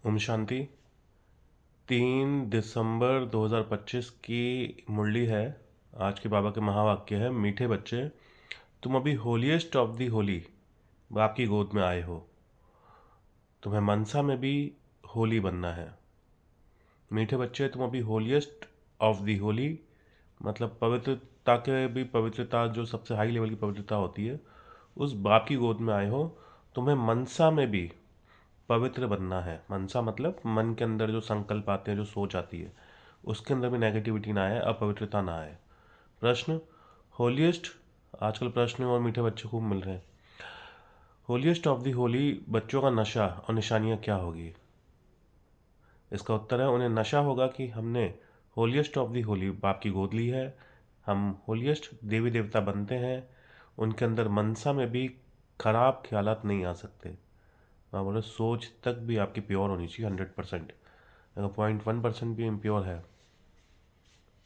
ओम शांति। 3 दिसंबर 2025 की मुरली है। आज के बाबा के महावाक्य है, मीठे बच्चे तुम अभी होलीएस्ट ऑफ दी होली बाप की गोद में आए हो। तुम्हें मनसा में भी होली बनना है। मीठे बच्चे तुम अभी होलीएस्ट ऑफ दी होली मतलब पवित्रता के भी पवित्रता, जो सबसे हाई लेवल की पवित्रता होती है, उस बाप की गोद में आए हो। तुम्हें मनसा में भी पवित्र बनना है। मनसा मतलब मन के अंदर जो संकल्प आते हैं, जो सोच आती है, उसके अंदर भी नेगेटिविटी ना आए, अपवित्रता ना आए। प्रश्न होलीएस्ट, आजकल प्रश्न और मीठे बच्चे खूब मिल रहे हैं। होलीएस्ट ऑफ दी होली बच्चों का नशा और निशानियाँ क्या होगी? इसका उत्तर है, उन्हें नशा होगा कि हमने होलीएस्ट ऑफ दी होली बाप की गोद ली है, हम होलीएस्ट देवी देवता बनते हैं। उनके अंदर मनसा में भी खराब ख्यालात नहीं आ सकते। मैं बोले सोच तक भी आपकी प्योर होनी चाहिए 100%। अगर 0.1% भी इम्प्योर है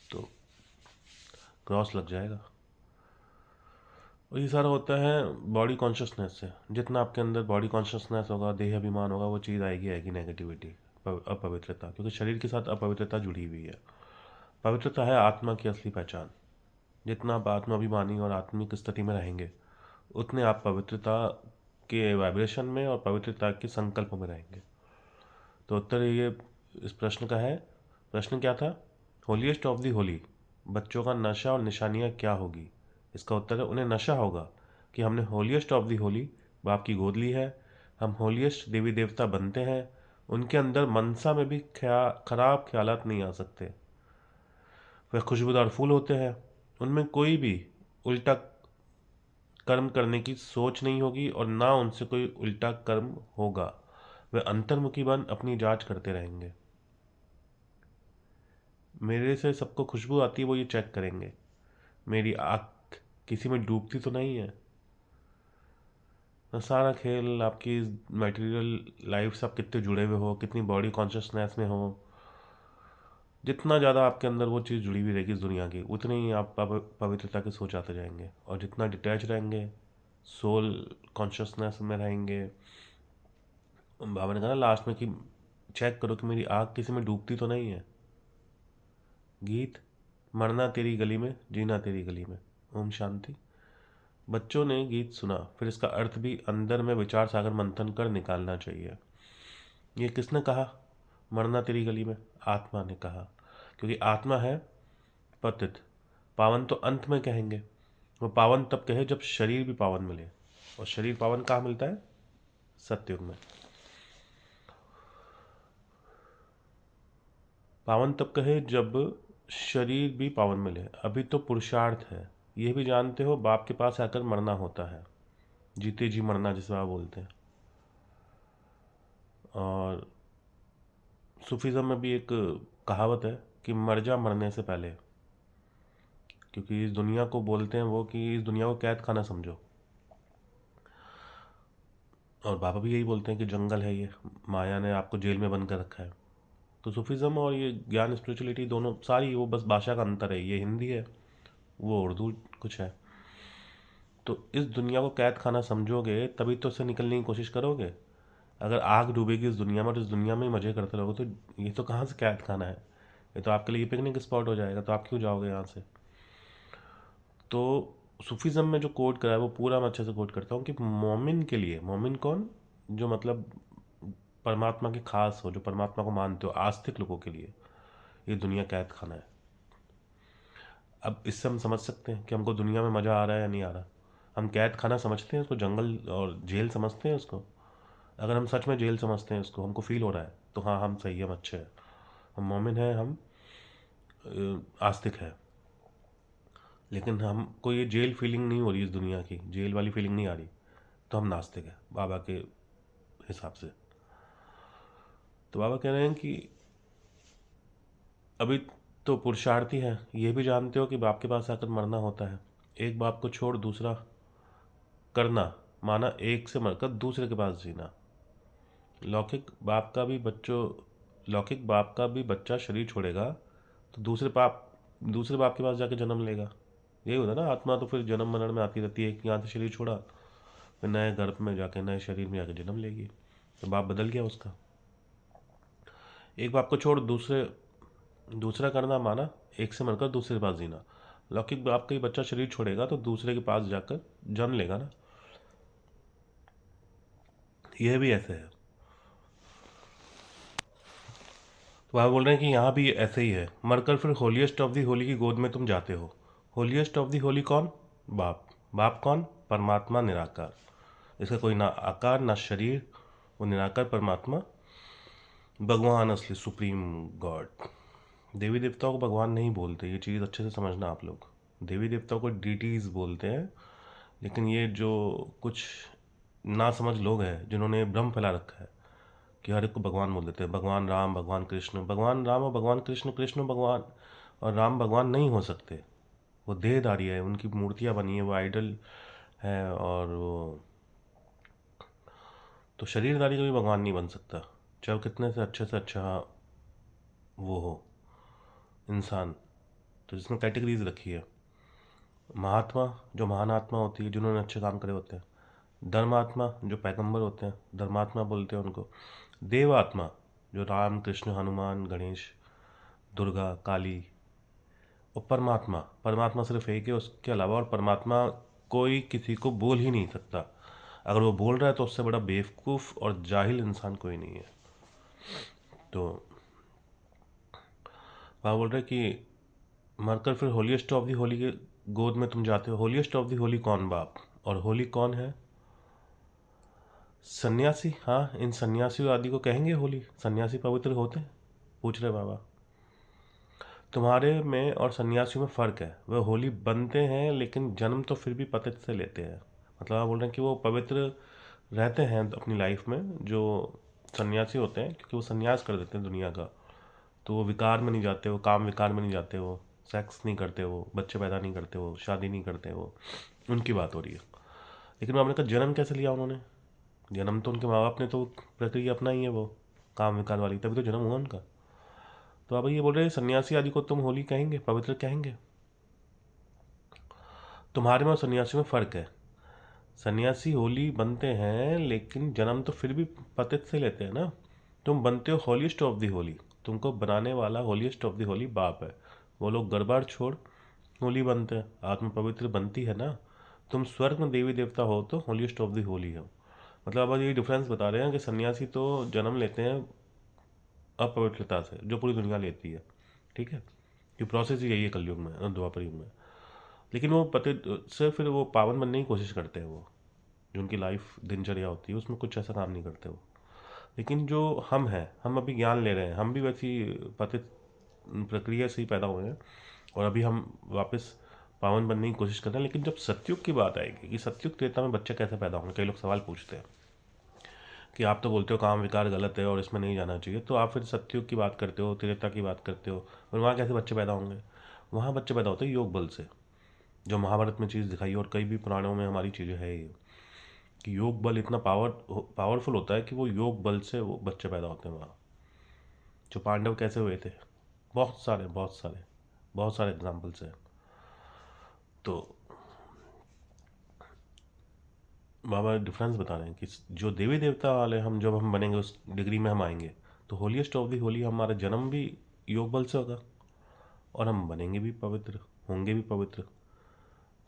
तो क्रॉस लग जाएगा। और ये सारा होता है बॉडी कॉन्शियसनेस से। जितना आपके अंदर बॉडी कॉन्शियसनेस होगा, देह अभिमान होगा, वो चीज़ आएगी नेगेटिविटी, अपवित्रता, क्योंकि शरीर के साथ अपवित्रता जुड़ी हुई है। पवित्रता है आत्मा की असली पहचान। जितना आप आत्माभिमानी और आत्मिक स्थिति में रहेंगे, उतने आप पवित्रता के वाइब्रेशन में और पवित्रता के संकल्प में रहेंगे। तो उत्तर ये इस प्रश्न का है। प्रश्न क्या था? होलीएस्ट ऑफ दी होली बच्चों का नशा और निशानियाँ क्या होगी? इसका उत्तर है, उन्हें नशा होगा कि हमने होलीएस्ट ऑफ दी होली बाप की गोद ली है, हम होलीएस्ट देवी देवता बनते हैं। उनके अंदर मनसा में भी खराब ख्यालात नहीं आ सकते। वह खुशबूदार फूल होते हैं, उनमें कोई भी उल्टा कर्म करने की सोच नहीं होगी और ना उनसे कोई उल्टा कर्म होगा। वे अंतर्मुखी बन अपनी जांच करते रहेंगे। मेरे से सबको खुशबू आती है, वो ये चेक करेंगे मेरी आँख किसी में डूबती तो नहीं है। तो सारा खेल आपकी मटेरियल लाइफ से आप कितने जुड़े हुए हो, कितनी बॉडी कॉन्शियसनेस में हो, जितना ज़्यादा आपके अंदर वो चीज़ जुड़ी हुई रहेगी इस दुनिया की, उतनी ही आप पवित्रता की सोच आते जाएंगे। और जितना डिटैच रहेंगे, सोल कॉन्शियसनेस में रहेंगे। बाबा ने कहा ना लास्ट में कि चेक करो कि मेरी आँख किसी में डूबती तो नहीं है। गीत, मरना तेरी गली में, जीना तेरी गली में। ओम शांति। बच्चों ने गीत सुना, फिर इसका अर्थ भी अंदर में विचार सागर मंथन कर निकालना चाहिए। ये किसने कहा मरना तेरी गली में? आत्मा ने कहा, क्योंकि आत्मा है पतित। पावन तो अंत में कहेंगे। वो पावन तब कहे जब शरीर भी पावन मिले। और शरीर पावन कहाँ मिलता है? सत्युग में। पावन तब कहे जब शरीर भी पावन मिले। अभी तो पुरुषार्थ है। ये भी जानते हो बाप के पास आकर मरना होता है, जीते जी मरना जिसे आप बोलते हैं। और सूफीज़म में भी एक कहावत है कि मर जा मरने से पहले, क्योंकि इस दुनिया को बोलते हैं वो कि इस दुनिया को कैद खाना समझो। और बाबा भी यही बोलते हैं कि जंगल है ये, माया ने आपको जेल में बंद कर रखा है। तो सूफीज़म और ये ज्ञान स्पिरिचुअलिटी दोनों सारी, वो बस भाषा का अंतर है। ये हिंदी है, वो उर्दू कुछ है। तो इस दुनिया को कैद खाना समझोगे तभी तो उससे निकलने की कोशिश करोगे। अगर आग डूबेगी इस दुनिया में और इस दुनिया में ही मज़े करते रहोगे तो ये तो कहाँ से कैद खाना है, ये तो आपके लिए पिकनिक स्पॉट हो जाएगा। तो आप क्यों जाओगे यहाँ से? तो सूफीज़म में जो कोट करा है वो पूरा मैं अच्छे से कोट करता हूँ कि मोमिन के लिए, मोमिन कौन? जो मतलब परमात्मा के खास हो, जो परमात्मा को मानते हो, आस्तिक लोगों के लिए ये दुनिया कैद खाना है। अब इससे हम समझ सकते हैं कि हमको दुनिया में मज़ा आ रहा है या नहीं आ रहा। हम कैद खाना समझते हैं उसको, जंगल और जेल समझते हैं उसको। अगर हम सच में जेल समझते हैं उसको, हमको फील हो रहा है, तो हाँ हम सही है, हम अच्छे हैं, हम मोमिन हैं, हम आस्तिक है। लेकिन हमको ये जेल फीलिंग नहीं हो रही, इस दुनिया की जेल वाली फीलिंग नहीं आ रही, तो हम नास्तिक हैं बाबा के हिसाब से। तो बाबा कह रहे हैं कि अभी तो पुरुषार्थी है, ये भी जानते हो कि बाप के पास आकर मरना होता है। एक बाप को छोड़ दूसरा करना माना एक से मरकर दूसरे के पास जीना। लौकिक बाप का भी बच्चों लौकिक बाप का भी बच्चा शरीर छोड़ेगा तो दूसरे बाप के पास जाके जन्म लेगा। यही होता है ना, आत्मा तो फिर जन्म मरण में आती रहती है कि यहाँ से शरीर छोड़ा, फिर नए गर्भ में जाके नए शरीर में जाके जन्म लेगी। तो बाप बदल गया उसका। एक बाप को छोड़ दूसरा करना माना, एक से मरकर दूसरे के पास जीना। लौकिक बाप का ही बच्चा शरीर छोड़ेगा तो दूसरे के पास जाकर जन्म लेगा ना, यह भी ऐसे है। तो आप बोल रहे हैं कि यहाँ भी ऐसे ही है, मरकर फिर होलीएस्ट ऑफ दी होली की गोद में तुम जाते हो। होलीएस्ट ऑफ दी होली कौन? बाप। बाप कौन? परमात्मा निराकार। इसका कोई ना आकार ना शरीर, वो निराकार परमात्मा, भगवान असली सुप्रीम गॉड। देवी देवताओं को भगवान नहीं बोलते, ये चीज़ अच्छे से समझना आप लोग। देवी देवताओं को डीटीज बोलते हैं, लेकिन ये जो कुछ ना समझ लोग हैं जिन्होंने भ्रम फैला रखा है कि हर एक को भगवान बोल देते हैं। भगवान राम, भगवान कृष्ण, भगवान राम और भगवान कृष्ण, कृष्ण भगवान और राम भगवान नहीं हो सकते। वो देहधारी है, उनकी मूर्तियाँ बनी है, वो आइडल है, और वो तो शरीरधारी कभी भगवान नहीं बन सकता, चाहे वो कितने से अच्छा वो हो इंसान। तो जिसने कैटेगरीज रखी है, महात्मा जो महान आत्मा होती है जिन्होंने अच्छे काम करे होते हैं, धर्मात्मा जो पैगंबर होते हैं, धर्मात्मा बोलते हैं उनको, देवात्मा जो राम कृष्ण हनुमान गणेश दुर्गा काली, और परमात्मा, परमात्मा सिर्फ एक है, उसके अलावा और परमात्मा कोई किसी को बोल ही नहीं सकता। अगर वो बोल रहा है तो उससे बड़ा बेवकूफ़ और जाहिल इंसान कोई नहीं है। तो वहाँ बोल रहे कि मरकर फिर होलीएस्ट ऑफ दी होली के गोद में तुम जाते हो। होलीएस्ट ऑफ दी होली कौन? बाप। और होली कौन है? सन्यासी। हाँ, इन सन्यासियों आदि को कहेंगे होली। सन्यासी पवित्र होते हैं? पूछ रहे बाबा। तुम्हारे में और सन्यासियों में फ़र्क है, वह होली बनते हैं लेकिन जन्म तो फिर भी पतित से लेते हैं। मतलब आप बोल रहे हैं कि वो पवित्र रहते हैं अपनी लाइफ में, जो सन्यासी होते हैं, क्योंकि वो सन्यास कर देते हैं दुनिया का। तो वो विकार में नहीं जाते, वो काम विकार में नहीं जाते, वो सेक्स नहीं करते, वो बच्चे पैदा नहीं करते, वो शादी नहीं करते, वो उनकी बात हो रही है। लेकिन आपने कहा जन्म कैसे लिया उन्होंने? जन्म तो उनके माँ बाप ने तो प्रक्रिया अपनाई है, वो काम विकार वाली, तभी तो जन्म हुआ उनका। तो आप ये बोल रहे हैं सन्यासी आदि को तुम होली कहेंगे, पवित्र कहेंगे? तुम्हारे में और सन्यासी में फ़र्क है। सन्यासी होली बनते हैं लेकिन जन्म तो फिर भी पतित से लेते हैं ना। तुम बनते हो होलीस्ट ऑफ दी होली, तुमको बनाने वाला होलीस्ट ऑफ दी होली बाप है। वो लोग गड़बड़ छोड़ होली बनते हैं, आत्म पवित्र बनती है ना। तुम स्वर्ग में देवी देवता हो तो होलीस्ट ऑफ दी होली हो। मतलब अब ये डिफरेंस बता रहे हैं कि सन्यासी तो जन्म लेते हैं अपवित्रता से, जो पूरी दुनिया लेती है, ठीक है। ये प्रोसेस ही यही है कलयुग में और द्वापर युग में। लेकिन वो पति से फिर वो पावन बनने की कोशिश करते हैं, वो जो उनकी लाइफ दिनचर्या होती है उसमें कुछ ऐसा काम नहीं करते वो। लेकिन जो हम हैं, हम अभी ज्ञान ले रहे हैं, हम भी वैसी पतित प्रक्रिया से ही पैदा हुए हैं, और अभी हम वापस पावन बनने की कोशिश कर रहे हैं। लेकिन जब सतयुग की बात आएगी कि सतयुग त्रेता में बच्चे कैसे पैदा होंगे, कई लोग सवाल पूछते हैं कि आप तो बोलते हो काम विकार गलत है और इसमें नहीं जाना चाहिए, तो आप फिर सतयुग की बात करते हो, त्रेता की बात करते हो, और वहाँ कैसे बच्चे पैदा होंगे? वहाँ बच्चे पैदा होते हैं योग बल से, जो महाभारत में चीज़ दिखाई, और कई भी पुराणों में हमारी चीज़ें है ये, कि योग बल इतना पावरफुल होता है कि वो योग बल से वो बच्चे पैदा होते हैं वहाँ। जो पांडव कैसे हुए थे, बहुत सारे एग्जाम्पल्स हैं। तो बाबा डिफरेंस बता रहे हैं कि जो देवी देवता वाले हम जब हम बनेंगे उस डिग्री में हम आएंगे, तो होलीएस्ट ऑफ दी होली हमारा जन्म भी योग बल से होगा, और हम बनेंगे भी पवित्र, होंगे भी पवित्र।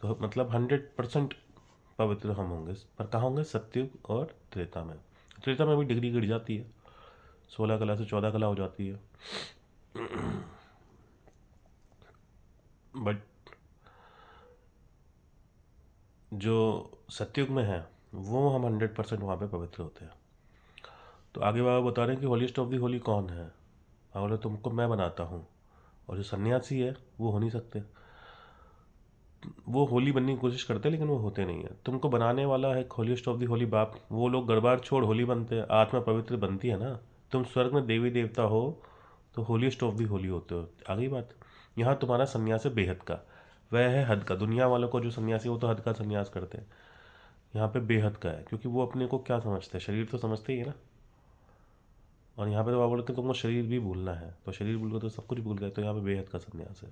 तो मतलब 100% पवित्र हम होंगे, पर कहाँ होंगे? सत्युग और त्रेता में। त्रेता में भी डिग्री गिर जाती है, 16 कला से 14 कला हो जाती है। बट जो सत्युग में है वो हम 100% वहाँ पे पवित्र होते हैं। तो आगे बाबा बता रहे हैं कि होलीस्ट ऑफ दी होली कौन है? बोले तुमको मैं बनाता हूँ, और जो सन्यासी है वो हो नहीं सकते। वो होली बनने की कोशिश करते हैं लेकिन वो होते नहीं है। तुमको बनाने वाला है होलीस्ट ऑफ दी होली बाप, वो लोग गड़बड़ छोड़ होली बनते हैं, आत्मा पवित्र बनती है ना। तुम स्वर्ग में देवी देवता हो तो होलीस्ट ऑफ दी होली होते हो। आगे बात, यहाँ तुम्हारा संन्यास है बेहद का, वह है हद का। दुनिया वालों को जो सन्यासी वो तो हद का संन्यास करते हैं, यहाँ पे बेहद का है, क्योंकि वो अपने को क्या समझते हैं? शरीर तो समझते ही है ना। और यहाँ पे तो आप बोलते हैं तुमको शरीर भी भूलना है, तो शरीर भूल गए तो सब कुछ भूल गए, तो यहाँ पे बेहद का संन्यास है।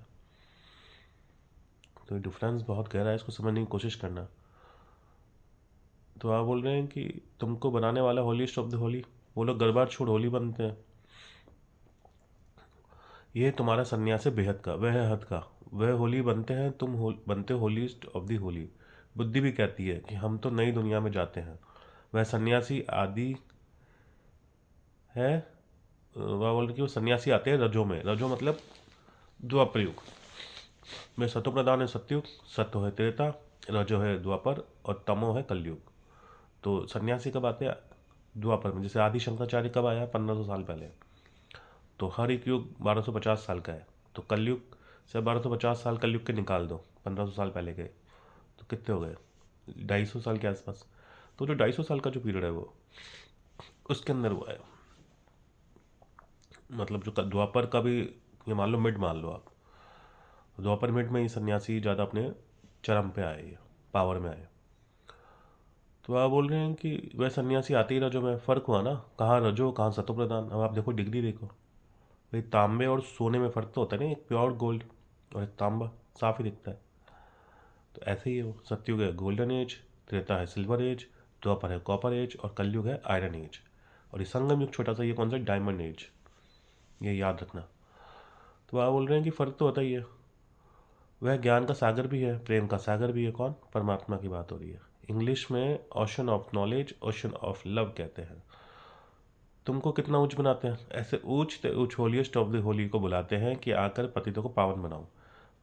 तो ये डिफरेंस बहुत गहरा है, इसको समझने की कोशिश करना। तो आप बोल रहे हैं कि तुमको बनाने वाला होलीस्ट ऑफ द होली, वो लोग गड़बड़ छोड़ होली बनते हैं, ये तुम्हारा सन्यास है बेहद का, वह है हद का, वह होली बनते हैं, बनते होलीस्ट ऑफ दी होली। बुद्धि भी कहती है कि हम तो नई दुनिया में जाते हैं। वह सन्यासी आदि है। वह बोल रही कि वो सन्यासी आते हैं रजो में। रजो मतलब द्वापर युग में। सतो प्रधान है सतयुग, सत्य है त्रेता, रजो है द्वापर और तमो है कलयुग। तो सन्यासी कब आते हैं? द्वापर में। जैसे आदि शंकराचार्य कब आया? 1500 साल पहले। तो हर एक युग 1250 साल का है। तो कलयुग से 1250 साल कलयुग के निकाल दो, 1500 साल पहले के, तो कितने हो गए? 250 साल के आसपास। तो जो 250 साल का जो पीरियड है वो उसके अंदर हुआ है। मतलब जो द्वापर का भी, ये मान लो मिड मान लो आप, द्वापर मिड में ही सन्यासी ज़्यादा अपने चरम पे आए, पावर में आए। तो आप बोल रहे हैं कि वह सन्यासी आते ही रजो में। फ़र्क हुआ ना, कहाँ रजो कहाँ सतो प्रधान। अब आप देखो डिग्री देखो भाई, तांबे और सोने में फ़र्क तो होता है ना, एक प्योर गोल्ड और एक तांबा, साफ ही दिखता है। तो ऐसे ही है वो। सतयुग है गोल्डन एज, त्रेता है सिल्वर एज, द्वापर है कॉपर एज और कलयुग है आयरन एज। और ये संगम युग छोटा सा, ये कौन सा? Diamond age. ये याद रखना। तो आप बोल रहे हैं कि फ़र्क तो होता ही है। वह ज्ञान का सागर भी है, प्रेम का सागर भी है। कौन? परमात्मा की बात हो रही है। इंग्लिश में ocean of knowledge, ocean of love कहते हैं। तुमको कितना ऊंच बनाते हैं? ऐसे ऊंच ते ऊंच होलीस्ट ऑफ द होली को बुलाते हैं कि आकर पतितों को पावन बनाओ।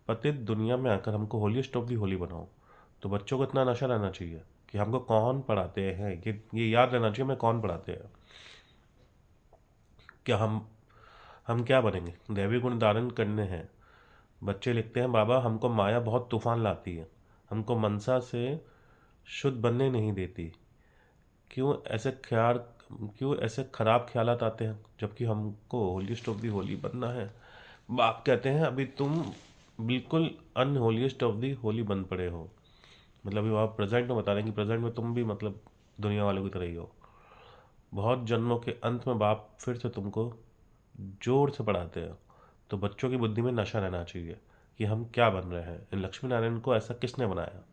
पतित दुनिया में आकर हमको होलीस्ट ऑफ दी होली बनाओ। तो बच्चों को इतना नशा रहना चाहिए कि हमको कौन पढ़ाते हैं, ये याद रहना चाहिए, हमें कौन पढ़ाते हैं। क्या हम क्या बनेंगे? दैवी गुण धारण करने हैं। बच्चे लिखते हैं, बाबा हमको माया बहुत तूफान लाती है, हमको मनसा से शुद्ध बनने नहीं देती। क्यों ऐसे ख्याल, क्यों ऐसे खराब ख्यालात आते हैं जबकि हमको होलीस्ट ऑफ दी होली बनना है? बाप कहते हैं अभी तुम बिल्कुल अनहोलीस्ट ऑफ दी होली बन पड़े हो। मतलब अभी आप प्रेजेंट में बता रहे हैं कि प्रेजेंट में तुम भी मतलब दुनिया वालों की तरह ही हो। बहुत जन्मों के अंत में बाप फिर से तुमको जोर से पढ़ाते हैं। तो बच्चों की बुद्धि में नशा रहना चाहिए कि हम क्या बन रहे हैं। इन लक्ष्मी नारायण को ऐसा किसने बनाया?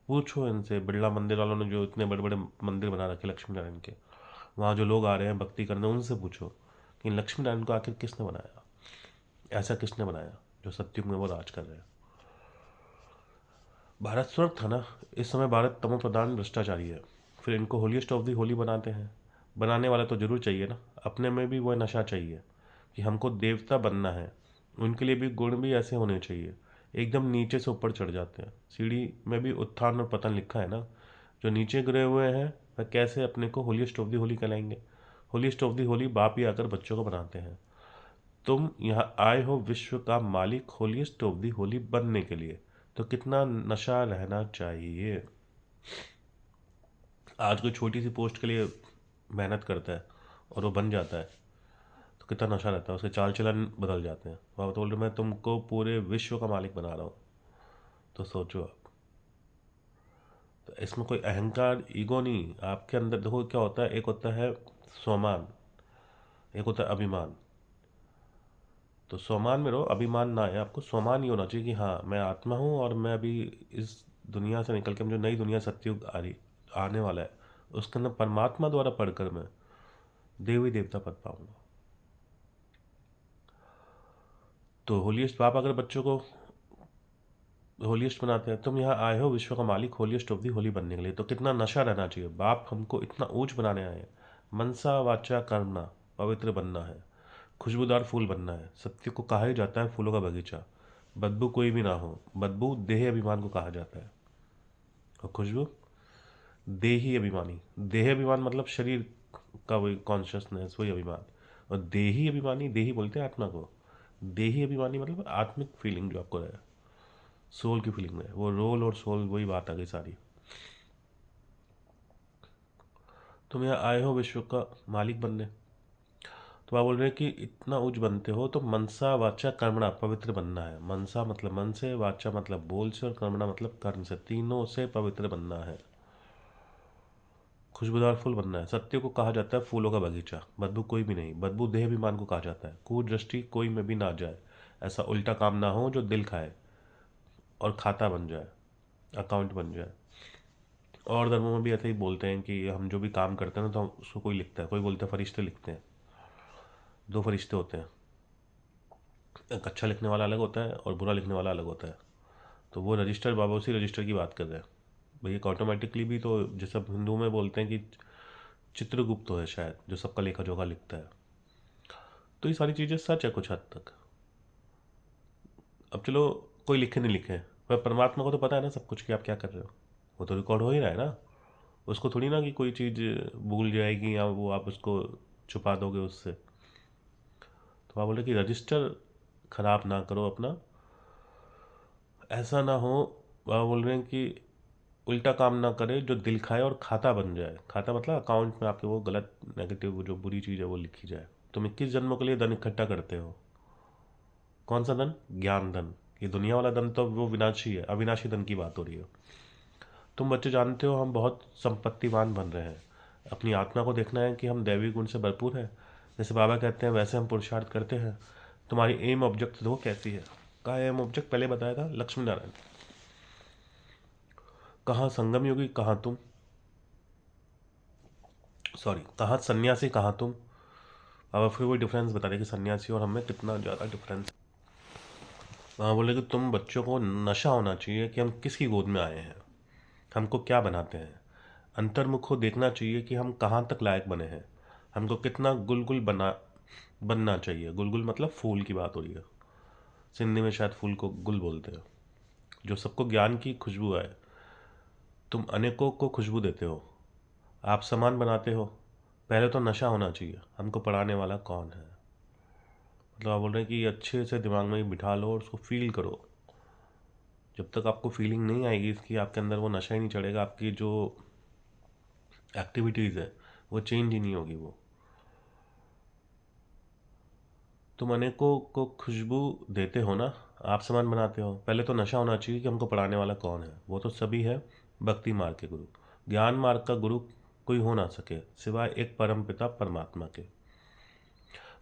पूछो इनसे, बिरला मंदिर वालों ने जो इतने बड़े बड़े मंदिर बना रखे लक्ष्मी नारायण के, वहाँ जो लोग आ रहे हैं भक्ति करने, उनसे पूछो कि लक्ष्मी नारायण को आखिर किसने बनाया, ऐसा किसने बनाया जो सत्युग में वो राज कर रहे हैं। भारत स्वर्ग था ना, इस समय भारत तमो प्रधान भ्रष्टाचारी है। फिर इनको होलीस्ट ऑफ दी होली बनाते हैं। बनाने वाला तो जरूर चाहिए ना, अपने में भी वह नशा चाहिए कि हमको देवता बनना है। उनके लिए भी गुण भी ऐसे होने चाहिए, एकदम नीचे से ऊपर चढ़ जाते हैं। सीढ़ी में भी उत्थान और पतन लिखा है ना। जो नीचे गिरे हुए हैं वह कैसे अपने को होलीस्ट ऑफ दी होली कहलाएंगे? होलीस्ट ऑफ दी होली बाप ही आकर बच्चों को बनाते हैं। तुम यहाँ आए हो विश्व का मालिक होलीस्ट ऑफ दी होली बनने के लिए, तो कितना नशा रहना चाहिए। आज कोई छोटी सी पोस्ट के लिए मेहनत करता है और वो बन जाता है, तो कितना नशा रहता है, उसके चाल चलन बदल जाते हैं। वह बोल रहे मैं तुमको पूरे विश्व का मालिक बना रहा हूँ। तो सोचो आप। तो इसमें कोई अहंकार ईगो नहीं, आपके अंदर देखो क्या होता है। एक होता है स्वमान, एक होता है अभिमान। तो स्वमान में रहो, अभिमान ना है। आपको स्वमान ही होना चाहिए कि हाँ मैं आत्मा हूँ और मैं अभी इस दुनिया से निकल के जो नई दुनिया सतयुग आ रही आने वाला है उसके अंदर परमात्मा द्वारा पढ़कर मैं देवी देवता पद पाऊंगा। तो होलीस्ट बाप अगर बच्चों को होलीस्ट बनाते हैं, तुम यहाँ आए हो विश्व का मालिक होलीस्ट ऑफ दी होली बनने के लिए, तो कितना नशा रहना चाहिए। बाप हमको इतना ऊंच बनाने आए हैं। मनसा वाचा कर्मणा, पवित्र बनना है, खुशबूदार फूल बनना है। सत्य को कहा ही जाता है फूलों का बगीचा। बदबू कोई भी ना हो, बदबू देह अभिमान को कहा जाता है। और खुशबू देही अभिमानी। देह अभिमान मतलब शरीर का वही कॉन्शियसनेस, वही अभिमान। और देही अभिमानी, देही बोलते हैं आत्मा को। देही अभिमानी मतलब आत्मिक फीलिंग जो आपको है, सोल की फीलिंग है। वो रोल और सोल वही बात आ गई सारी। तुम यहाँ आए हो विश्व का मालिक बनने। तो आप बोल रहे हैं कि इतना उच्च बनते हो तो मनसा वाचा कर्मणा, पवित्र बनना है। मनसा मतलब मन से, वाचा मतलब बोल से और कर्मणा मतलब कर्म से, तीनों से पवित्र बनना है। खुशबूदार फूल बनना है। सत्य को कहा जाता है फूलों का बगीचा। बदबू कोई भी नहीं, बदबू देह अभिमान को कहा जाता है। कुदृष्टि कोई में भी ना जाए, ऐसा उल्टा काम ना हो जो दिल खाए और खाता बन जाए, अकाउंट बन जाए। और धर्मों में भी ऐसे ही बोलते हैं कि हम जो भी काम करते हैं ना तो उसको कोई लिखता है। कोई बोलता है फरिश्ते लिखते हैं, दो फरिश्ते होते हैं। एक अच्छा लिखने वाला अलग होता है और बुरा लिखने वाला अलग होता है। तो वो रजिस्टर बाबा उसी रजिस्टर की बात कर रहे हैं भाई। एक ऑटोमेटिकली भी तो जैसे अब हिंदू में बोलते हैं कि चित्रगुप्त तो है शायद, जो सबका लेखा जोखा लिखता है। तो ये सारी चीज़ें सच है कुछ हद तक। अब चलो कोई लिखे नहीं लिखे, पर परमात्मा को तो पता है ना सब कुछ कि आप क्या कर रहे हो। वो तो रिकॉर्ड हो ही रहा है ना। उसको थोड़ी ना कि कोई चीज़ भूल जाएगी या वो आप उसको छुपा दोगे उससे। तो आप बोल रहे कि रजिस्टर खराब ना करो अपना, ऐसा ना हो। आप बोल रहे हैं कि उल्टा काम ना करे जो दिल खाए और खाता बन जाए। खाता मतलब अकाउंट में आपके वो गलत नेगेटिव जो बुरी चीज़ है वो लिखी जाए। तुम 21 जन्मों के लिए धन इकट्ठा करते हो। कौन सा धन? ज्ञान धन। ये दुनिया वाला धन तो वो विनाशी है, अविनाशी धन की बात हो रही है। तुम बच्चे जानते हो हम बहुत संपत्तिवान बन रहे हैं। अपनी आत्मा को देखना है कि हम दैवी गुण से भरपूर है, जैसे बाबा कहते हैं वैसे हम पुरुषार्थ करते हैं। तुम्हारी एम ऑब्जेक्ट दो कैसी है। कहाँ एम ऑब्जेक्ट पहले बताया था? लक्ष्मी नारायण। कहाँ संगम योगी, कहाँ तुम, सॉरी कहाँ सन्यासी, कहाँ तुम। अब फिर वही डिफरेंस बता रहे कि सन्यासी और हमें कितना ज़्यादा डिफरेंस। वहाँ बोले कि तुम बच्चों को नशा होना चाहिए कि हम किसकी गोद में आए हैं, हमको क्या बनाते हैं। अंतर्मुख को देखना चाहिए कि हम कहाँ तक लायक बने हैं, हमको कितना गुलगुल बनना चाहिए। गुलगुल मतलब फूल की बात हो रही है। सिंधी में शायद फूल को गुल बोलते हैं, जो सबको ज्ञान की खुशबू आए। तुम अनेकों को खुशबू देते हो, आप समान बनाते हो। पहले तो नशा होना चाहिए, हमको पढ़ाने वाला कौन है। मतलब आप बोल रहे हैं कि अच्छे से दिमाग में बिठा लो और उसको फील करो। जब तक आपको फीलिंग नहीं आएगी इसकी, आपके अंदर वो नशा ही नहीं चढ़ेगा, आपकी जो एक्टिविटीज़ है वो चेंज ही नहीं होगी। वो तुम अनेकों को खुशबू देते हो ना, आप समान बनाते हो। पहले तो नशा होना चाहिए कि हमको पढ़ाने वाला कौन है। वो तो सभी है भक्ति मार्ग के गुरु। ज्ञान मार्ग का गुरु कोई हो ना सके सिवाय एक परम पिता परमात्मा के।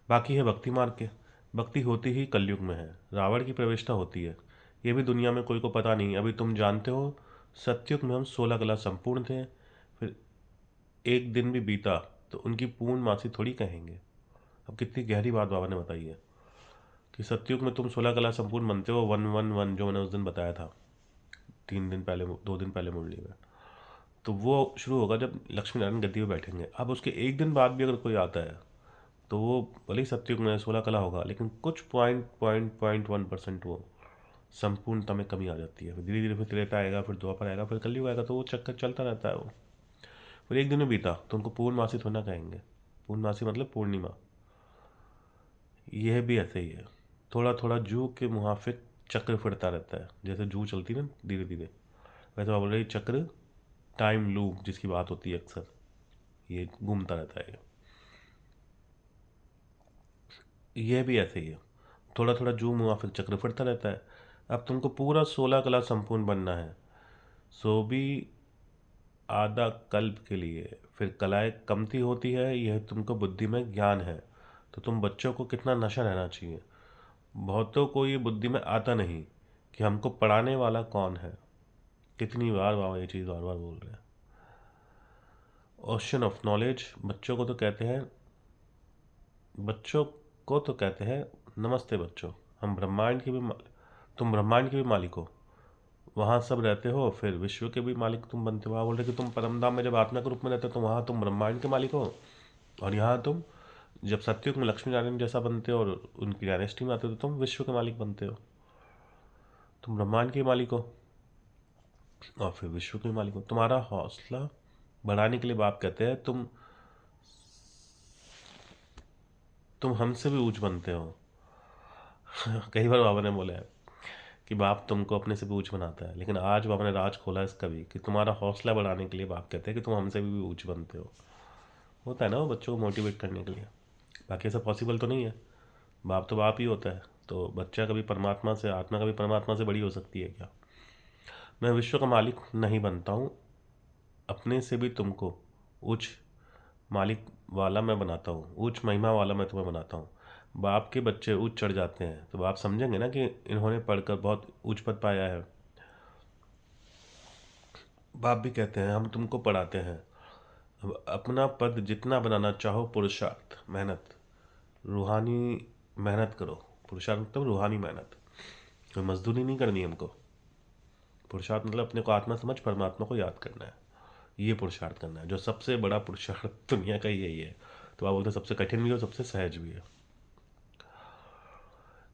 बाकी है भक्ति मार्ग के। भक्ति होती ही कलयुग में है, रावण की प्रविष्टा होती है। ये भी दुनिया में कोई को पता नहीं। अभी तुम जानते हो सतयुग में हम 16 कला संपूर्ण थे। फिर एक दिन भी बीता तो उनकी पूर्ण मासी थोड़ी कहेंगे। अब कितनी गहरी बात बाबा ने बताई है कि सतयुग में तुम 16 कला संपूर्ण बनते हो। 111 जो मैंने उस दिन बताया था, 3 दिन पहले, 2 दिन पहले मुरली में। तो वो शुरू होगा जब लक्ष्मी नारायण गद्दी पे बैठेंगे। अब उसके एक दिन बाद भी अगर कोई आता है तो वो भले ही सतयुग में 16 कला होगा, लेकिन कुछ .1% वो संपूर्णता में कमी आ जाती है। धीरे धीरे फिर त्रेता आएगा, फिर द्वापर आएगा, फिर कलयुग आएगा। तो वो चक्कर चलता रहता है वो। फिर एक दिन में बीता तो उनको पूर्णमासी थोड़ा ना कहेंगे। पूर्णमासी मतलब पूर्णिमा। यह भी ऐसे ही है, थोड़ा थोड़ा जू के मुहाफिक चक्र फिरता रहता है। जैसे जू चलती है ना धीरे धीरे, वैसे आप बोल रहे चक्र, टाइम लूप जिसकी बात होती है अक्सर, ये घूमता रहता है। यह भी ऐसे ही है, थोड़ा थोड़ा जू मुहाफिक चक्र फिरता रहता है। अब तुमको पूरा 16 कला संपूर्ण बनना है, सो भी आधा कल्प के लिए फिर कलाएं कमती होती है। यह तुमको बुद्धि में ज्ञान है। तो तुम बच्चों को कितना नशा रहना चाहिए। बहुतों को ये बुद्धि में आता नहीं कि हमको पढ़ाने वाला कौन है। कितनी बार बाबा ये चीज़ बार बार बोल रहे हैं। Ocean of knowledge. बच्चों को तो कहते हैं नमस्ते बच्चों, हम ब्रह्मांड के भी तुम ब्रह्मांड के भी मालिक हो। वहाँ सब रहते हो, फिर विश्व के भी मालिक तुम बनते हो। वहाँ बोल रहे कि तुम परमधाम में जब आत्मा के रूप में रहते हो तो वहाँ तुम ब्रह्मांड के मालिक हो। और यहाँ तुम जब सत्युग में लक्ष्मी नारायण जैसा बनते हो और उनकी डायनेस्टी में आते हो तो तुम विश्व के मालिक बनते हो। तुम ब्रह्मांड के मालिक हो और फिर विश्व के मालिक हो। तुम्हारा हौसला बढ़ाने के लिए बाप कहते हैं तुम हमसे भी ऊंच बनते हो। कई बार बाबा ने बोला है कि बाप तुमको अपने से भी ऊंच बनाता है, लेकिन आज बाबा ने राज खोला इसका भी कि तुम्हारा हौसला बढ़ाने के लिए बाप कहते हैं कि तुम हमसे भी ऊंच बनते हो। होता है ना वो बच्चों को मोटिवेट करने के लिए। बाकी ऐसा पॉसिबल तो नहीं है, बाप तो बाप ही होता है। तो बच्चा कभी परमात्मा से, आत्मा कभी परमात्मा से बड़ी हो सकती है क्या। मैं विश्व का मालिक नहीं बनता हूँ, अपने से भी तुमको उच्च मालिक वाला मैं बनाता हूँ, उच्च महिमा वाला मैं तुम्हें बनाता हूँ। बाप के बच्चे ऊंच चढ़ जाते हैं तो बाप समझेंगे ना कि इन्होंने पढ़कर बहुत उच्च पद पाया है। बाप भी कहते हैं हम तुमको पढ़ाते हैं। अब अपना पद जितना बनाना चाहो, पुरुषार्थ, मेहनत, रूहानी मेहनत करो, पुरुषार्थ मतलब रूहानी मेहनत, कोई मजदूरी नहीं करनी हमको। पुरुषार्थ मतलब अपने को आत्मा समझ परमात्मा को याद करना है, ये पुरुषार्थ करना है, जो सबसे बड़ा पुरुषार्थ दुनिया का यही है। तो आप बोलते हैं सबसे कठिन भी है और सबसे सहज भी है।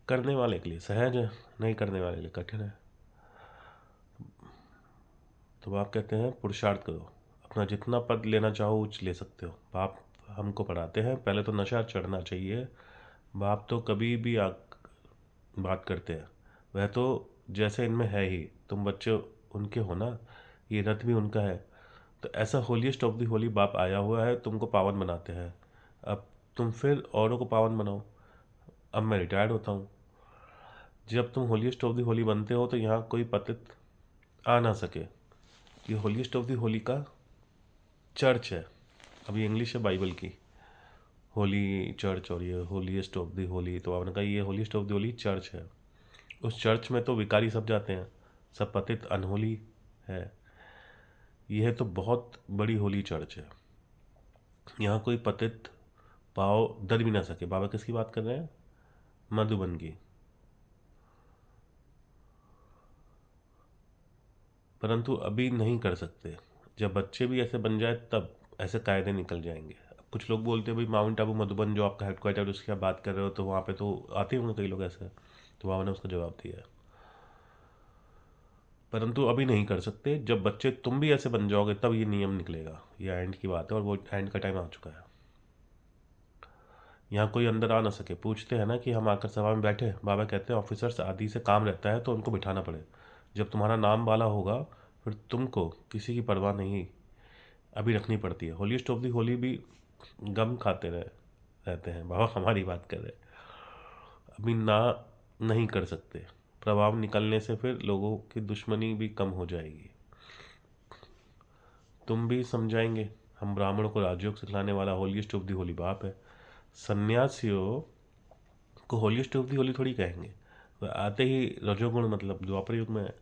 करने वाले के लिए सहज है, नहीं करने वाले के लिए कठिन है। तो आप कहते हैं पुरुषार्थ करो, अपना जितना पद लेना चाहो उच्च ले सकते हो। बाप हमको पढ़ाते हैं पहले तो नशा चढ़ना चाहिए। बाप तो कभी भी बात करते हैं, वह तो जैसे इनमें है ही, तुम बच्चे उनके हो ना, ये रथ भी उनका है। तो ऐसा होलीस्ट ऑफ दी होली बाप आया हुआ है, तुमको पावन बनाते हैं। अब तुम फिर औरों को पावन बनाओ। अब मैं रिटायर्ड होता हूँ। जब तुम होलीस्ट ऑफ दी होली बनते हो तो यहाँ कोई पतित आ ना सके। ये होलीस्ट ऑफ दी होली का चर्च है। अभी इंग्लिश है बाइबल की, होली चर्च, और ये होलीस्ट ऑफ दी होली, तो आपने कहा ये holiest of the Holi church है। उस चर्च में तो विकारी सब जाते हैं, सब पतित अनहोली है। यह तो बहुत बड़ी होली चर्च है, यहाँ कोई पतित पाव दर भी ना सके। बाबा किसकी बात कर रहे हैं? मधुबन की। परंतु अभी नहीं कर सकते, जब बच्चे भी ऐसे बन जाए तब ऐसे कायदे निकल जाएंगे। अब कुछ लोग बोलते हैं भाई माउंट आबू मधुबन जो आपका हेडक्वार्टर है उसकी आप बात कर रहे हो, तो वहाँ पे तो आते होंगे कई लोग ऐसे। तो बाबा ने उसका जवाब दिया, परंतु अभी नहीं कर सकते। जब बच्चे तुम भी ऐसे बन जाओगे तब ये नियम निकलेगा। ये एंड की बात है और वो एंड का टाइम आ चुका है। यहाँ कोई अंदर आ ना सके। पूछते हैं ना कि हम आकर सभा में बैठे, बाबा कहते हैं ऑफिसर्स आदि से काम रहता है तो उनको बिठाना पड़े। जब तुम्हारा नाम वाला होगा फिर तुमको किसी की परवाह नहीं अभी रखनी पड़ती है। होलीस्ट ऑफ दी होली भी गम खाते रहते हैं। बाबा हमारी बात कर रहे हैं। अभी ना नहीं कर सकते, प्रभाव निकलने से फिर लोगों की दुश्मनी भी कम हो जाएगी। तुम भी समझाएंगे, हम ब्राह्मणों को राजयोग सिखलाने वाला होलीस्ट ऑफ दी होली बाप है। सन्यासियों को होलीस्ट ऑफ दी होली थोड़ी कहेंगे, वह आते ही रजोगुण मतलब द्वापर युग में है।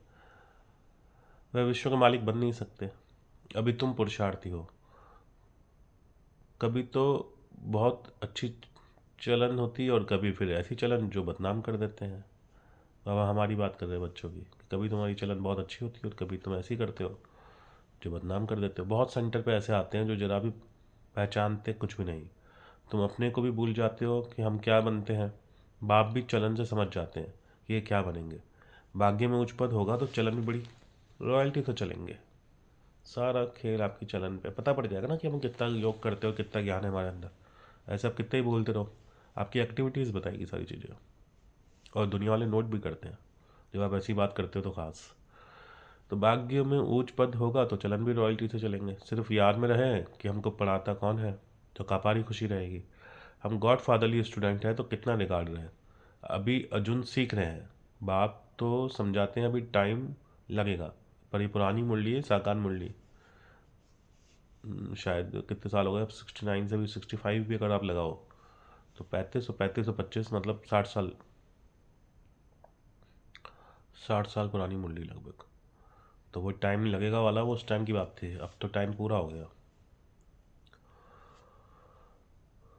वह विश्व के मालिक बन नहीं सकते। अभी तुम पुरुषार्थी हो। कभी तो बहुत अच्छी चलन होती है और कभी फिर ऐसी चलन जो बदनाम कर देते हैं। बाबा हमारी बात कर रहे हैं बच्चों की। कभी तुम्हारी चलन बहुत अच्छी होती है और कभी तुम ऐसी करते हो जो बदनाम कर देते हो। बहुत सेंटर पे ऐसे आते हैं जो जरा भी पहचानते कुछ भी नहीं। तुम अपने को भी भूल जाते हो कि हम क्या बनते हैं। बाप भी चलन से समझ जाते हैं कि ये क्या बनेंगे। भाग्य में उच्च पद होगा तो चलन भी बड़ी रॉयल्टी से चलेंगे। सारा खेल आपकी चलन पे पता पड़ जाएगा ना कि हम कितना योग करते हो, कितना ज्ञान है हमारे अंदर। ऐसे आप कितना ही बोलते रहो, आपकी एक्टिविटीज़ बताएगी सारी चीज़ें। और दुनिया वाले नोट भी करते हैं जब आप ऐसी बात करते हो तो खास। तो भाग्य में ऊंच पद होगा तो चलन भी रॉयल्टी से चलेंगे। सिर्फ याद में रहे कि हमको पढ़ाता कौन है तो कापारी खुशी रहेगी। हम गॉड फादरली स्टूडेंट हैं तो कितना रिगार्ड रहे। अभी अर्जुन सीख रहे हैं, बाप तो समझाते हैं, अभी टाइम लगेगा। पर ये पुरानी मुरली है, साकार मुरली। शायद कितने साल हो गए अब, 69 से भी 65 भी अगर आप लगाओ तो 35 मतलब 60 साल, 60 साल पुरानी मुरली लगभग। तो वो टाइम लगेगा वाला वो उस टाइम की बात थी, अब तो टाइम पूरा हो गया।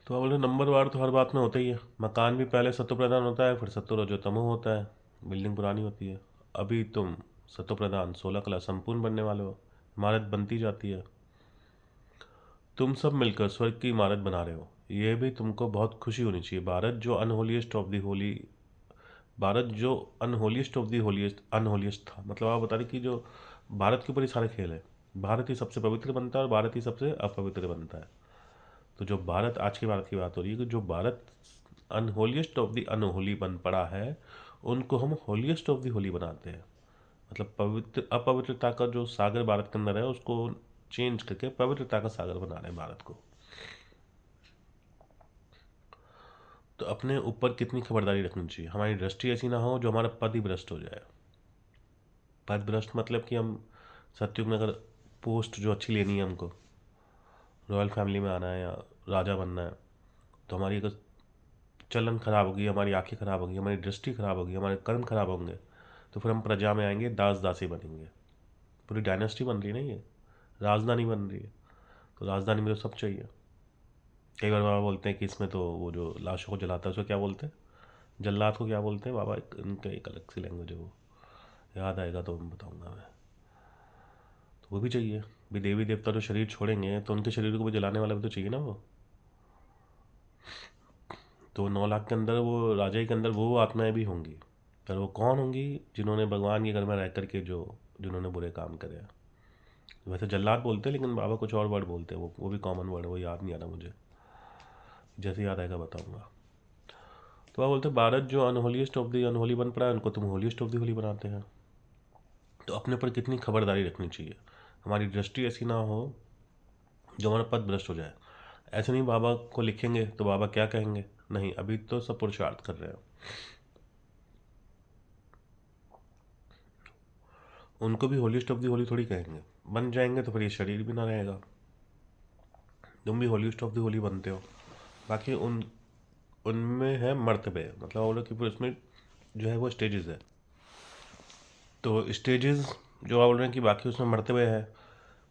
तो आप बोले नंबर वार तो हर बात में होता ही है। मकान भी पहले सत्व प्रधान होता है, फिर सत्व रजो तमो होता है, बिल्डिंग पुरानी होती है। अभी तुम सत्व प्रधान 16 कला संपूर्ण बनने वाले हो, इमारत बनती जाती है। तुम सब मिलकर स्वर्ग की इमारत बना रहे हो, ये भी तुमको बहुत खुशी होनी चाहिए। भारत जो अनहोलीस्ट ऑफ दी होलीस्ट अनहोलीस्ट था, मतलब आप बता रहे कि जो भारत के ऊपर ही सारे खेल है। भारत ही सबसे पवित्र बनता है और भारत ही सबसे अपवित्र बनता है। तो जो भारत, आज के भारत की बात हो रही है कि जो भारत अनहोलीस्ट ऑफ दी अनहोली बन पड़ा है, उनको हम होलीस्ट ऑफ दी होली बनाते हैं। मतलब पवित्र अपवित्रता का जो सागर भारत के अंदर है उसको चेंज करके पवित्रता का सागर बना रहे हैं भारत को। तो अपने ऊपर कितनी खबरदारी रखनी चाहिए, हमारी दृष्टि ऐसी ना हो जो हमारा पद ही भ्रष्ट हो जाए। पद भ्रष्ट मतलब कि हम सत्युग में अगर पोस्ट जो अच्छी लेनी है, हमको रॉयल फैमिली में आना है या राजा बनना है, तो हमारी अगर चलन खराब होगी, हमारी आंखें खराब होगी, हमारी दृष्टि खराब होगी, हमारे कर्म खराब होंगे, तो फिर हम प्रजा में आएंगे, दास दासी बनेंगे। पूरी डायनेस्टी बन रही है ना, ये राजधानी बन रही है। तो राजधानी में तो सब चाहिए। कई बार बाबा बोलते हैं कि इसमें तो वो जो लाशों को जलाता है उसको क्या बोलते हैं, जल्लाद को क्या बोलते हैं बाबा, इनका एक अलग सी लैंग्वेज है, वो याद आएगा तो मैं बताऊंगा मैं। तो वो भी चाहिए भी, देवी देवता जो शरीर छोड़ेंगे तो उनके शरीर को भी जलाने वाला भी तो चाहिए ना वो। तो 9 लाख के अंदर वो राजा के अंदर वो आत्माएं भी होंगी, पर वो कौन होंगी? जिन्होंने भगवान के घर में रह करके जिन्होंने बुरे काम करे हैं। वैसे जल्लाद बोलते हैं, लेकिन बाबा कुछ और वर्ड बोलते हैं, वो भी कॉमन वर्ड है, वो याद नहीं आ रहा मुझे, जैसे याद आएगा बताऊंगा। तो बाबा बोलते हैं भारत जो अनहोलीस्ट ऑफ दी अनहोली बन पड़ा है, उनको तुम होलीस्ट ऑफ दी होली बनाते हैं। तो अपने पर कितनी खबरदारी रखनी चाहिए, हमारी दृष्टि ऐसी ना हो जो हमारा पद भ्रष्ट हो जाए। ऐसे नहीं बाबा को लिखेंगे तो बाबा क्या कहेंगे, नहीं अभी तो सब पुरुषार्थ कर रहे हैं, उनको भी होलीस्ट ऑफ दी होली थोड़ी कहेंगे। बन जाएंगे तो फिर ये शरीर भी ना रहेगा। तुम भी होलीस्ट ऑफ दी होली बनते हो, बाकी उनमें है मर्तबे, मतलब वो लोग कि फिर उसमें जो है वो स्टेजेस है। तो स्टेजेस जो आप बोल रहे हैं कि बाकी उसमें मर्तबे है,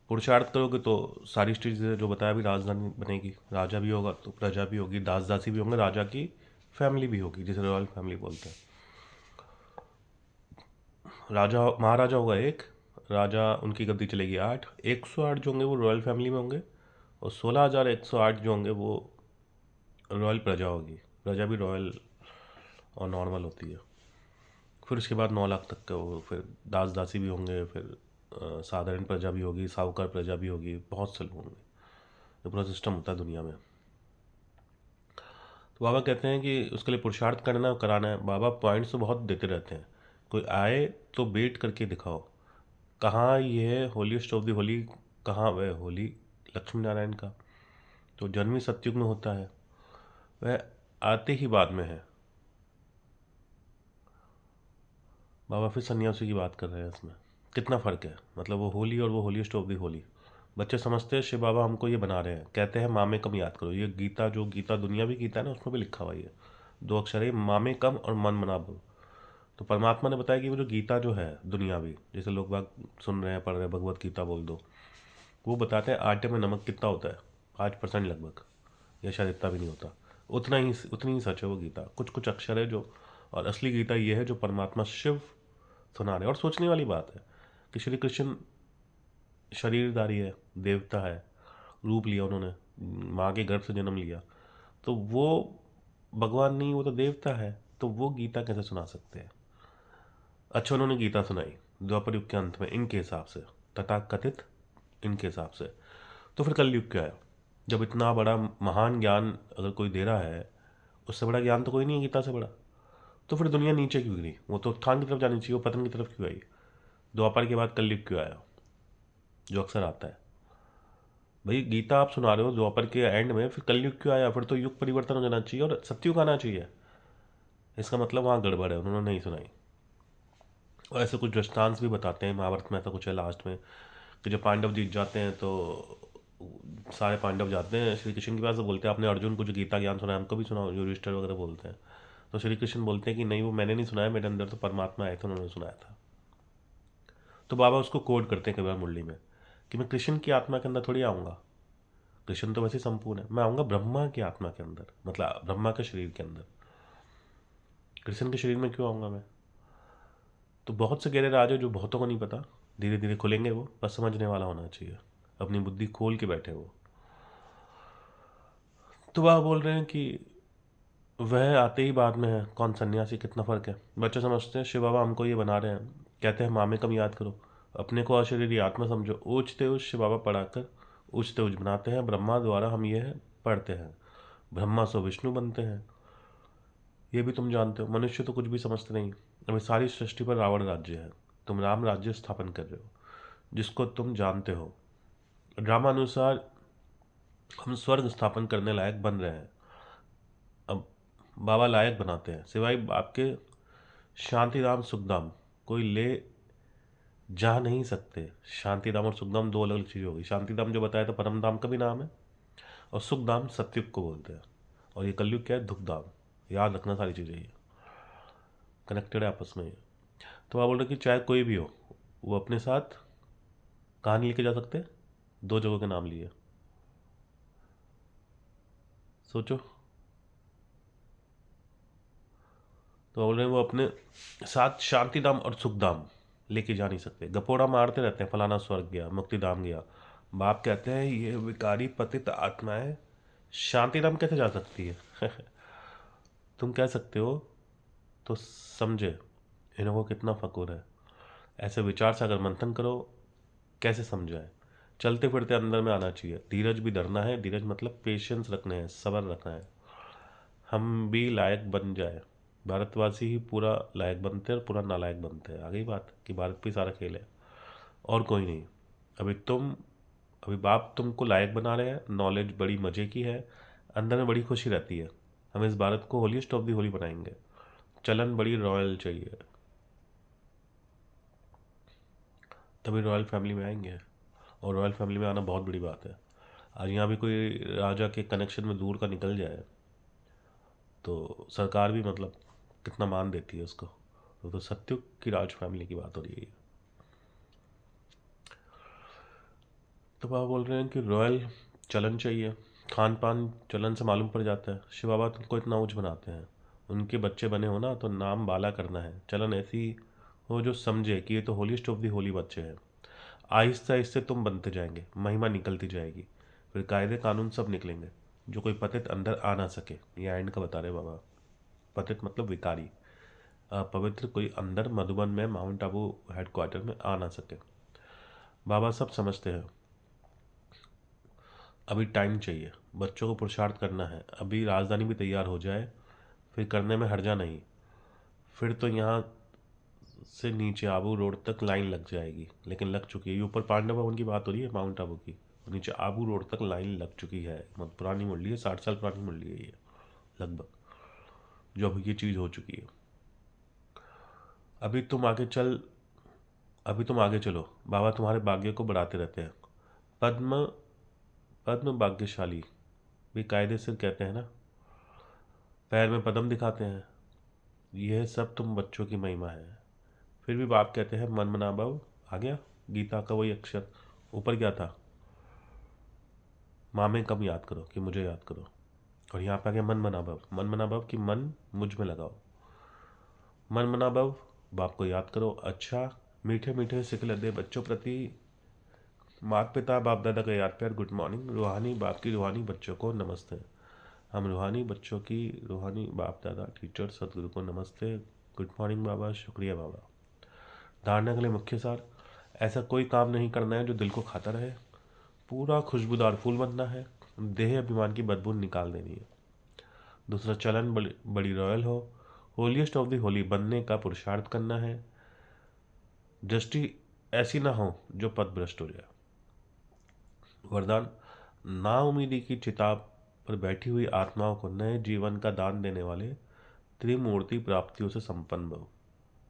पुरुषार्थ करोगे तो सारी स्टेजेस जो बताया भी, राजधानी बनेगी, राजा भी होगा तो प्रजा भी होगी, दास दासी भी होंगे, राजा की फैमिली भी होगी, जिसे रॉयल फैमिली बोलते हैं। राजा महाराजा होगा एक, राजा उनकी गद्दी चलेगी 8, 108 जो होंगे वो रॉयल फैमिली में होंगे, और 16,108 जो होंगे वो रॉयल प्रजा होगी। प्रजा भी रॉयल और नॉर्मल होती है। फिर उसके बाद 9 लाख तक का वो फिर दास दासी भी होंगे, फिर साधारण प्रजा भी होगी, साहूकार प्रजा भी होगी, बहुत से लोग होंगे। ये पूरा सिस्टम होता है दुनिया में। तो बाबा कहते हैं कि उसके लिए पुरुषार्थ करना कराना है। बाबा पॉइंट्स तो बहुत देते रहते हैं, कोई आए तो वेट करके दिखाओ कहाँ ये है होलीस्ट ऑफ दी होली, कहाँ वह होली लक्ष्मी नारायण का तो जन्मी सतयुग में होता है, वह आते ही बाद में है। बाबा फिर सन्यासी की बात कर रहे हैं, इसमें कितना फ़र्क है, मतलब वो होली और वो होलीस्ट ऑफ दी होली। बच्चे समझते हैं शिव बाबा हमको ये बना रहे हैं, कहते हैं माँ में कम याद करो। ये गीता जो गीता दुनिया भी गीता है ना, उसमें भी लिखा हुआ है, 2 अक्षर है, माँ में कम और मन मना भव। तो परमात्मा ने बताया कि वो जो गीता जो है दुनियावी, जैसे लोग बाग सुन रहे हैं पढ़ रहे हैं, भगवत गीता बोल दो, वो बताते हैं आटे में नमक कितना होता है, 5% लगभग, या शायद इतना भी नहीं होता। उतनी ही सच है वो गीता, कुछ कुछ अक्षर है जो। और असली गीता ये है जो परमात्मा शिव सुना रहे हैं। और सोचने वाली बात है कि श्री कृष्ण शरीरधारी है, देवता है, रूप लिया उन्होंने, माँ के गर्भ से जन्म लिया, तो वो भगवान नहीं, वो तो देवता है, तो वो गीता कैसे सुना सकते हैं? अच्छा उन्होंने गीता सुनाई द्वापर युग के अंत में इनके हिसाब से, तथा कथित इनके हिसाब से, तो फिर कल युग क्या है? जब इतना बड़ा महान ज्ञान अगर कोई दे रहा है, उससे बड़ा ज्ञान तो कोई नहीं है गीता से बड़ा, तो फिर दुनिया नीचे क्यों गिरी? वो तो उत्थान की तरफ जानी चाहिए, वो पतन की तरफ क्यों आई? द्वापर के बाद कलयुग क्यों आया, जो अक्सर आता है? भाई गीता आप सुना रहे हो द्वापर के एंड में, फिर कलयुग क्यों आया? फिर तो युग परिवर्तन हो जाना चाहिए और सत्युग आना चाहिए। इसका मतलब वहाँ गड़बड़ है, उन्होंने नहीं सुनाई। और ऐसे कुछ दृष्टांत भी बताते हैं, महाभारत में ऐसा कुछ है लास्ट में कि जब पांडव जीत जाते हैं तो सारे पांडव जाते हैं श्री कृष्ण के पास, तो बोलते हैं आपने अर्जुन को जो गीता ज्ञान सुना है हमको भी सुनाओ, युधिष्ठिर वगैरह बोलते हैं। तो श्री कृष्ण बोलते हैं कि नहीं वो मैंने नहीं सुनाया, मेरे अंदर तो परमात्मा आए थे, उन्होंने सुनाया था। तो बाबा उसको कोड करते हैं कई बार मुरली में कि मैं कृष्ण की आत्मा के अंदर थोड़ी आऊँगा, कृष्ण तो वैसे संपूर्ण है, मैं आऊँगा ब्रह्मा की आत्मा के अंदर, मतलब ब्रह्मा के शरीर के अंदर। कृष्ण के शरीर में क्यों आऊँगा मैं? तो बहुत से गहरे राज है जो बहुतों को नहीं पता, धीरे धीरे खुलेंगे वो, बस समझने वाला होना चाहिए, अपनी बुद्धि खोल के बैठे वो। तो वह बोल रहे हैं कि वह आते ही बाद में है, कौन सन्यासी, कितना फ़र्क है। बच्चे समझते हैं शिव बाबा हमको ये बना रहे हैं, कहते हैं माँ में कम याद करो, अपने को अशरीरी आत्मा समझो, ऊंचते उच्च शिव बाबा पढ़ाकर ऊंचते उच्च बनाते हैं, ब्रह्मा द्वारा हम ये पढ़ते हैं, ब्रह्मा सो विष्णु बनते हैं। ये भी तुम जानते हो, मनुष्य तो कुछ भी समझते नहीं। अभी सारी सृष्टि पर रावण राज्य है, तुम राम राज्य स्थापन कर रहे हो, जिसको तुम जानते हो। ड्रामानुसार हम स्वर्ग स्थापन करने लायक बन रहे हैं, अब बाबा लायक बनाते हैं, सिवाय आपके शांतिधाम सुखधाम कोई ले जा नहीं सकते। शांतिधाम और सुखधाम दो अलग अलग चीज़ें होगी। शांतिधाम जो बताया था परम धाम का भी नाम है, और सुखधाम सत्युग को बोलते हैं, और ये कलयुग क्या है, दुखधाम। याद रखना सारी चीज़ें, ये कनेक्टेड है आपस में ये। तो आप बोल रहे कि चाहे कोई भी हो, वो अपने साथ कहाँ नहीं लेके जा सकते? 2 जगहों के नाम लिए, सोचो। तो बोल रहे हैं वो अपने साथ शांति धाम और सुख धाम लेके जा नहीं सकते, गपोड़ा मारते रहते हैं फलाना स्वर्ग गया, मुक्ति धाम गया। बाप कहते हैं ये विकारी पतित आत्माएं शांति धाम कैसे जा सकती है? तुम कह सकते हो तो समझे इन्हों को कितना फकूर है। ऐसे विचार से अगर मंथन करो कैसे समझाए। चलते फिरते अंदर में आना चाहिए। धीरज भी धरना है, धीरज मतलब पेशेंस रखने हैं, सब्र रखना है। हम भी लायक बन जाए, भारतवासी ही पूरा लायक बनते हैं और पूरा नालायक बनते हैं। आ गई बात कि भारत पे सारा खेल है और कोई नहीं। अभी अभी बाप तुमको लायक बना रहे हैं, नॉलेज बड़ी मज़े की है, अंदर में बड़ी खुशी रहती है। हम इस भारत को होलीस्ट ऑफ दी होली बनाएंगे। चलन बड़ी रॉयल चाहिए, तभी रॉयल फैमिली में आएंगे। और रॉयल फैमिली में आना बहुत बड़ी बात है। आज यहाँ भी कोई राजा के कनेक्शन में दूर का निकल जाए तो सरकार भी मतलब कितना मान देती है उसको। तो सत्युग की राज फैमिली की बात हो रही है। तो बाबा बोल रहे हैं कि रॉयल चलन चाहिए। खान पान चलन से मालूम पड़ जाता है। शिव बाबा तुमको इतना ऊँच बनाते हैं, उनके बच्चे बने हो ना तो नाम बाला करना है। चलन ऐसी हो जो समझे कि ये तो होलीस्ट ऑफ दी होली बच्चे हैं। आहिस्ते आहिस्ते तुम बनते जाएंगे, महिमा निकलती जाएगी, फिर कायदे कानून सब निकलेंगे। जो कोई पतित अंदर आ ना सके, ये एंड का बता रहे बाबा। पतित मतलब विकारी, पवित्र कोई अंदर मधुबन में माउंट आबू हेडक्वार्टर में आ ना सके। बाबा सब समझते हैं। अभी टाइम चाहिए, बच्चों को पुरुषार्थ करना है। अभी राजधानी भी तैयार हो जाए, फिर करने में हर्जा नहीं। फिर तो यहाँ से नीचे आबू रोड तक लाइन लग जाएगी, लेकिन लग चुकी है। ये ऊपर पांडव भवन की बात हो रही है माउंट आबू की, नीचे आबू रोड तक लाइन लग चुकी है। मतलब पुरानी मुरली है, 60 साल पुरानी मुरली है ये लगभग, जो अब ये चीज़ हो चुकी है। अभी तुम आगे चल अभी तुम आगे चलो, बाबा तुम्हारे भाग्य को बढ़ाते रहते हैं। पद्म पद्म भाग्यशाली भी कायदे से कहते हैं ना, पैर में पद्म दिखाते हैं। यह सब तुम बच्चों की महिमा है। फिर भी बाप कहते हैं मन मना भव। आ गया गीता का वही अक्षर, ऊपर क्या था, माँ में कम याद करो कि मुझे याद करो। और यहाँ पे आ गया मन मना भव। मन मना भव कि मन मुझ में लगाओ। मन मना भव, बाप को याद करो। अच्छा, मीठे मीठे सिखले दे बच्चों प्रति माता पिता बाप दादा का याद प्यार। Good morning. रूहानी बाप की रूहानी बच्चों को नमस्ते। हम रूहानी बच्चों की रूहानी बाप दादा टीचर सदगुरु को नमस्ते। गुड मॉर्निंग बाबा, शुक्रिया बाबा। धारणा के लिए मुख्य सार, ऐसा कोई काम नहीं करना है जो दिल को खाता रहे। पूरा खुशबूदार फूल बनना है, देह अभिमान की बदबू निकाल देनी है। दूसरा, चलन बड़ी रॉयल हो, होलीस्ट ऑफ दी होली बनने का पुरुषार्थ करना है। दृष्टि ऐसी ना हो जो पद भ्रष्ट हो जाए। वरदान, नाउमीदी की चिता पर बैठी हुई आत्माओं को नए जीवन का दान देने वाले त्रिमूर्ति प्राप्तियों से संपन्न भव।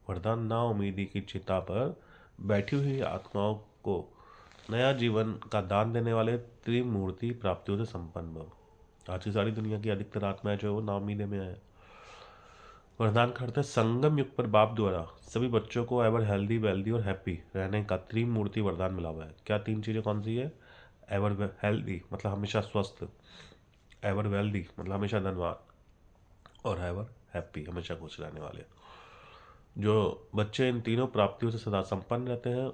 वरदान, नाउमीदी की चिता पर बैठी हुई आत्माओं को नया जीवन का दान देने वाले त्रिमूर्ति प्राप्तियों से संपन्न भव। आज की सारी दुनिया की अधिकतर आत्माएं जो है वो नाउमीदे में है। वरदान का अर्थ है संगम युग पर बाप द्वारा सभी बच्चों को एवर हेल्दी वेल्दी और हैप्पी रहने का त्रिमूर्ति वरदान मिला हुआ है। क्या तीन चीज़ें कौन सी है? एवर हेल्दी मतलब हमेशा स्वस्थ, एवर वेल्दी मतलब हमेशा धनवान, और एवर हैप्पी हमेशा खुश रहने वाले। जो बच्चे इन तीनों प्राप्तियों से सदा संपन्न रहते हैं,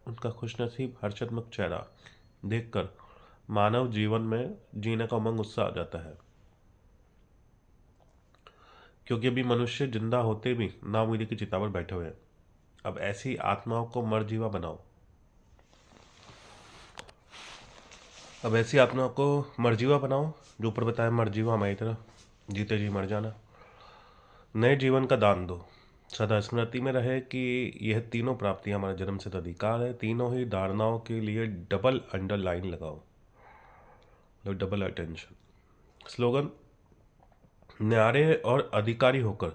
उनका खुशनसीब हर्षात्मक चेहरा देखकर मानव जीवन में जीने का उमंग उत्साह आ जाता है। क्योंकि अभी मनुष्य जिंदा होते भी नाउमीदी की चिता पर बैठे हुए हैं। अब ऐसी आत्माओं को मरजीवा बनाओ। अब ऐसी आत्माओं को मरजीवा बनाओ जो ऊपर बताया, मरजीवा हमारी तरह जीते जी मर जाना। नए जीवन का दान दो। सदा स्मृति में रहे कि यह तीनों प्राप्तियां हमारा जन्म सिद्ध अधिकार है। तीनों ही धारणाओं के लिए डबल अंडरलाइन लगाओ, डबल अटेंशन। स्लोगन, न्यारे और अधिकारी होकर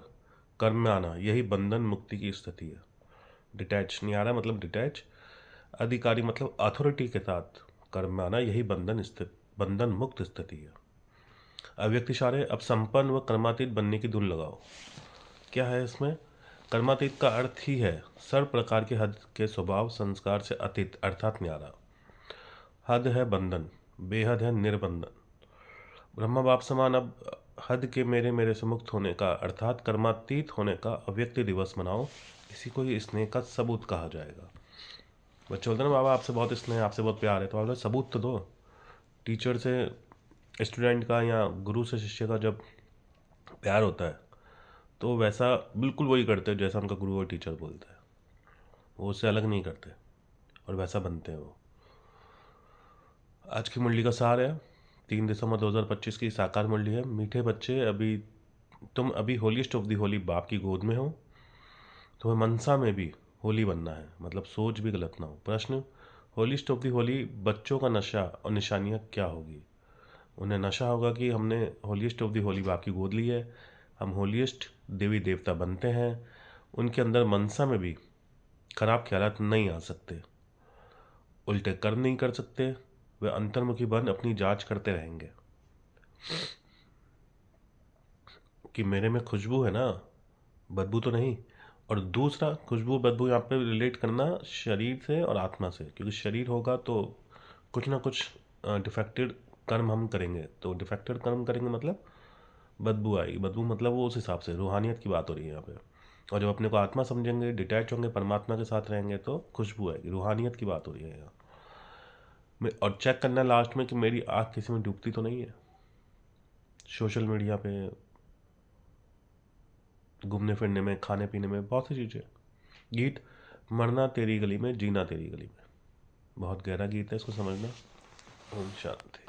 कर्म में आना, यही बंधन मुक्ति की स्थिति है। डिटैच, न्यारा मतलब डिटैच, अधिकारी मतलब अथॉरिटी के साथ कर्म में आना, यही बंधन मुक्त स्थिति है। अव्यक्त इशारे, अब संपन्न व कर्मातीत बनने की धुन लगाओ। क्या है इसमें? कर्मातीत का अर्थ ही है सर्व प्रकार के हद के स्वभाव संस्कार से अतीत अर्थात न्यारा। हद है बंधन, बेहद है निर्बंधन। ब्रह्मा बाप समान अब हद के मेरे मेरे से मुक्त होने का अर्थात कर्मातीत होने का अव्यक्त दिवस मनाओ, इसी को ही स्नेह का सबूत कहा जाएगा। बच्चे बोलते हैं ना बाबा आपसे बहुत स्नेह, आपसे बहुत प्यार है, तो आप बोले सबूत तो दो। टीचर से स्टूडेंट का या गुरु से शिष्य का जब प्यार होता है तो वैसा बिल्कुल वही करते हैं जैसा उनका गुरु और टीचर बोलते हैं, वो उससे अलग नहीं करते और वैसा बनते हैं वो। आज की मुरली का सार है, 3 दिसंबर 2025 की साकार मुरली है। मीठे बच्चे, तुम अभी होलीस्ट ऑफ दी होली बाप की गोद में हो। तुम्हें मनसा में भी होली बनना है, मतलब सोच भी गलत ना हो। प्रश्न, होलीस्ट ऑफ दी होली बच्चों का नशा और निशानियाँ क्या होगी? उन्हें नशा होगा कि हमने होलीस्ट ऑफ दी होली बाप की गोद ली है, हम होलीस्ट देवी देवता बनते हैं। उनके अंदर मनसा में भी खराब ख्यालात नहीं आ सकते, उल्टे कर्म नहीं कर सकते, वे अंतर्मुखी बन अपनी जांच करते रहेंगे कि मेरे में खुशबू है ना, बदबू तो नहीं। और दूसरा, खुशबू बदबू यहाँ पे रिलेट करना शरीर से और आत्मा से, क्योंकि शरीर होगा तो कुछ ना कुछ डिफेक्टेड कर्म हम करेंगे, तो डिफेक्टेड कर्म करेंगे मतलब बदबू आएगी। बदबू मतलब वो उस हिसाब से रूहानियत की बात हो रही है यहाँ पे। और जब अपने को आत्मा समझेंगे, डिटैच होंगे, परमात्मा के साथ रहेंगे तो खुशबू आएगी, रूहानियत की बात हो रही है यहाँ। और चेक करना लास्ट में कि मेरी आँख किसी में डूबती तो नहीं है। सोशल मीडिया पे घूमने फिरने में, खाने पीने में, बहुत सी चीज़ें। गीत, मरना तेरी गली में, जीना तेरी गली में, बहुत गहरा गीत है, इसको समझना। ओम शांति।